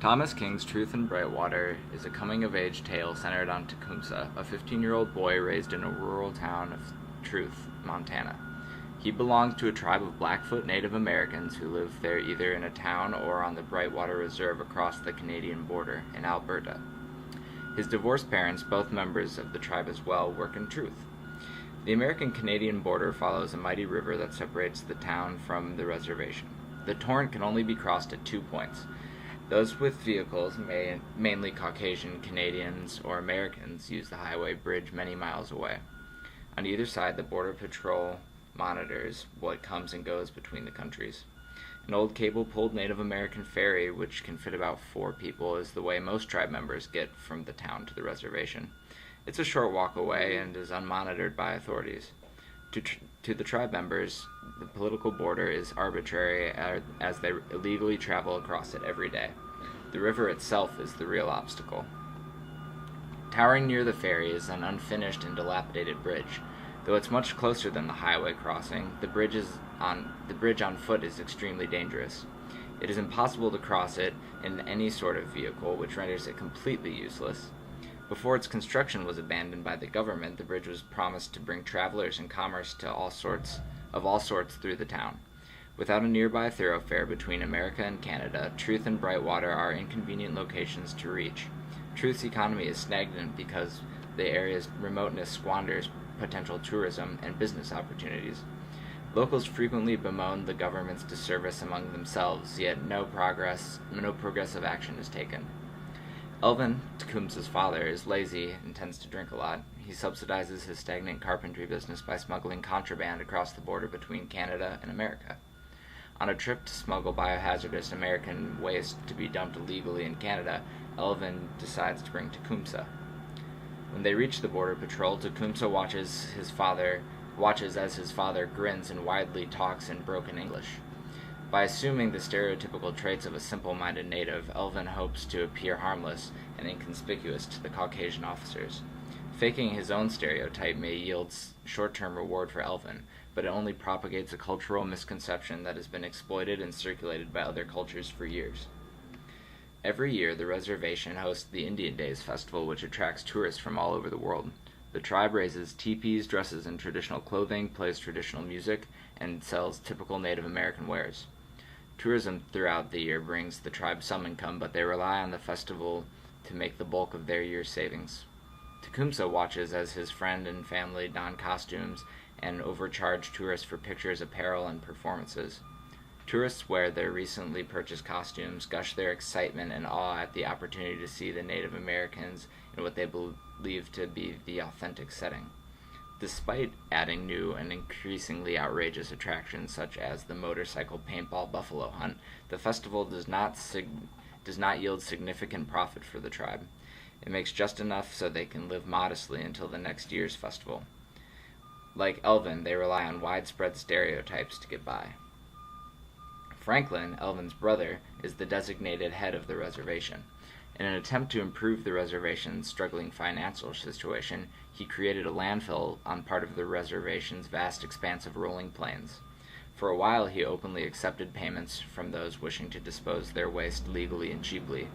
Thomas King's Truth in Brightwater is a coming-of-age tale centered on Tecumseh, a 15-year-old boy raised in a rural town of Truth, Montana. He belonged to a tribe of Blackfoot Native Americans who lived there either in a town or on the Brightwater Reserve across the Canadian border in Alberta. His divorced parents, both members of the tribe as well, work in Truth. The American-Canadian border follows a mighty river that separates the town from the reservation. The torrent can only be crossed at 2 points. Those with vehicles, mainly Caucasian Canadians or Americans, use the highway bridge many miles away. On either side, the Border Patrol monitors what comes and goes between the countries. An old cable-pulled Native American ferry, which can fit about 4 people, is the way most tribe members get from the town to the reservation. It's a short walk away and is unmonitored by authorities. To the tribe members, the political border is arbitrary as they illegally travel across it every day. The river itself is the real obstacle. Towering near the ferry is an unfinished and dilapidated bridge. Though it's much closer than the highway crossing, the bridge on foot is extremely dangerous. It is impossible to cross it in any sort of vehicle, which renders it completely useless. Before its construction was abandoned by the government, the bridge was promised to bring travelers and commerce to all sorts through the town. Without a nearby thoroughfare between America and Canada, Truth and Brightwater are inconvenient locations to reach. Truth's economy is stagnant because the area's remoteness squanders potential tourism and business opportunities. Locals frequently bemoan the government's disservice among themselves, yet no progressive action is taken. Elvin, Tecumseh's father, is lazy and tends to drink a lot. He subsidizes his stagnant carpentry business by smuggling contraband across the border between Canada and America. On a trip to smuggle biohazardous American waste to be dumped illegally in Canada, Elvin decides to bring Tecumseh. When they reach the Border Patrol, Tecumseh watches as his father grins and widely talks in broken English. By assuming the stereotypical traits of a simple-minded native, Elvin hopes to appear harmless and inconspicuous to the Caucasian officers. Faking his own stereotype may yield short-term reward for Elvin, but it only propagates a cultural misconception that has been exploited and circulated by other cultures for years. Every year, the reservation hosts the Indian Days Festival, which attracts tourists from all over the world. The tribe raises teepees, dresses in traditional clothing, plays traditional music, and sells typical Native American wares. Tourism throughout the year brings the tribe some income, but they rely on the festival to make the bulk of their year's savings. Tecumseh watches as his friend and family don costumes and overcharge tourists for pictures, apparel, and performances. Tourists wear their recently purchased costumes, gush their excitement and awe at the opportunity to see the Native Americans in what they believe to be the authentic setting. Despite adding new and increasingly outrageous attractions such as the motorcycle paintball buffalo hunt, the festival does not yield significant profit for the tribe. It makes just enough so they can live modestly until the next year's festival. Like Elvin, they rely on widespread stereotypes to get by. Franklin, Elvin's brother, is the designated head of the reservation. In an attempt to improve the reservation's struggling financial situation, he created a landfill on part of the reservation's vast expanse of rolling plains. For a while, he openly accepted payments from those wishing to dispose their waste legally and cheaply.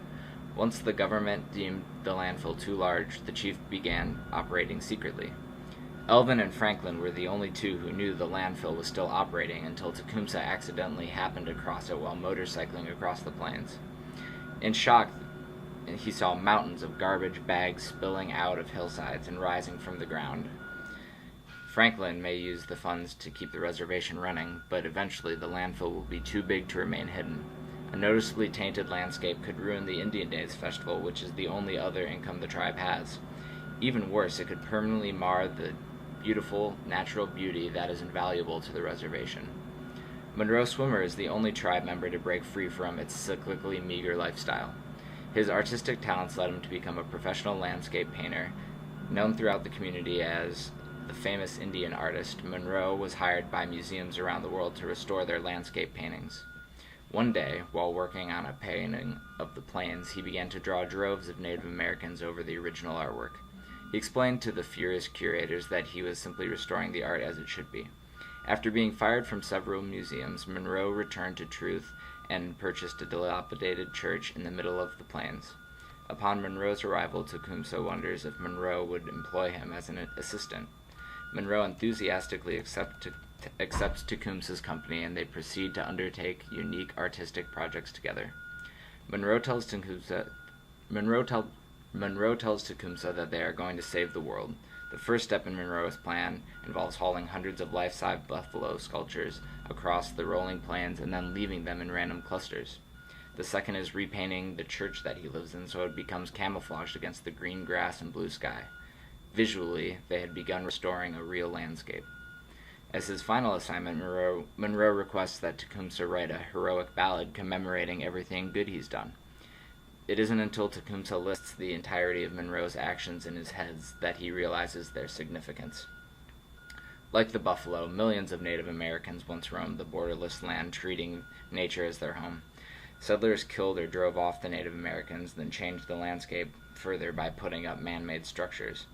Once the government deemed the landfill too large, the chief began operating secretly. Elvin and Franklin were the only two who knew the landfill was still operating until Tecumseh accidentally happened to cross it while motorcycling across the plains. In shock, he saw mountains of garbage bags spilling out of hillsides and rising from the ground. Franklin may use the funds to keep the reservation running, but eventually the landfill will be too big to remain hidden. A noticeably tainted landscape could ruin the Indian Days Festival, which is the only other income the tribe has. Even worse, it could permanently mar the beautiful natural beauty that is invaluable to the reservation. Monroe Swimmer is the only tribe member to break free from its cyclically meager lifestyle. His artistic talents led him to become a professional landscape painter. Known throughout the community as the famous Indian artist, Monroe was hired by museums around the world to restore their landscape paintings. One day, while working on a painting of the plains, he began to draw droves of Native Americans over the original artwork. He explained to the furious curators that he was simply restoring the art as it should be. After being fired from several museums, Monroe returned to Truth and purchased a dilapidated church in the middle of the plains. Upon Monroe's arrival, Tecumseh wonders if Monroe would employ him as an assistant. Monroe enthusiastically accepts Tecumseh's company, and they proceed to undertake unique artistic projects together. Monroe tells Tecumseh that they are going to save the world. The first step in Monroe's plan involves hauling hundreds of life-size buffalo sculptures across the rolling plains and then leaving them in random clusters. The second is repainting the church that he lives in so it becomes camouflaged against the green grass and blue sky. Visually, they had begun restoring a real landscape. As his final assignment, Monroe requests that Tecumseh write a heroic ballad commemorating everything good he's done. It isn't until Tecumseh lists the entirety of Monroe's actions in his head that he realizes their significance. Like the buffalo, millions of Native Americans once roamed the borderless land, treating nature as their home. Settlers killed or drove off the Native Americans, then changed the landscape further by putting up man-made structures.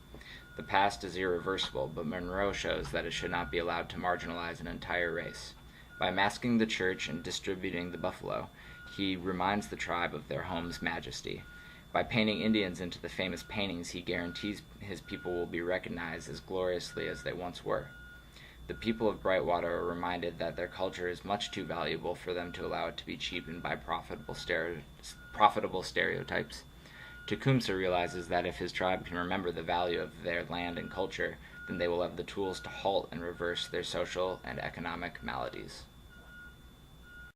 The past is irreversible, but Monroe shows that it should not be allowed to marginalize an entire race. By masking the church and distributing the buffalo, he reminds the tribe of their home's majesty. By painting Indians into the famous paintings, he guarantees his people will be recognized as gloriously as they once were. The people of Brightwater are reminded that their culture is much too valuable for them to allow it to be cheapened by profitable stereotypes. Tecumseh realizes that if his tribe can remember the value of their land and culture, then they will have the tools to halt and reverse their social and economic maladies.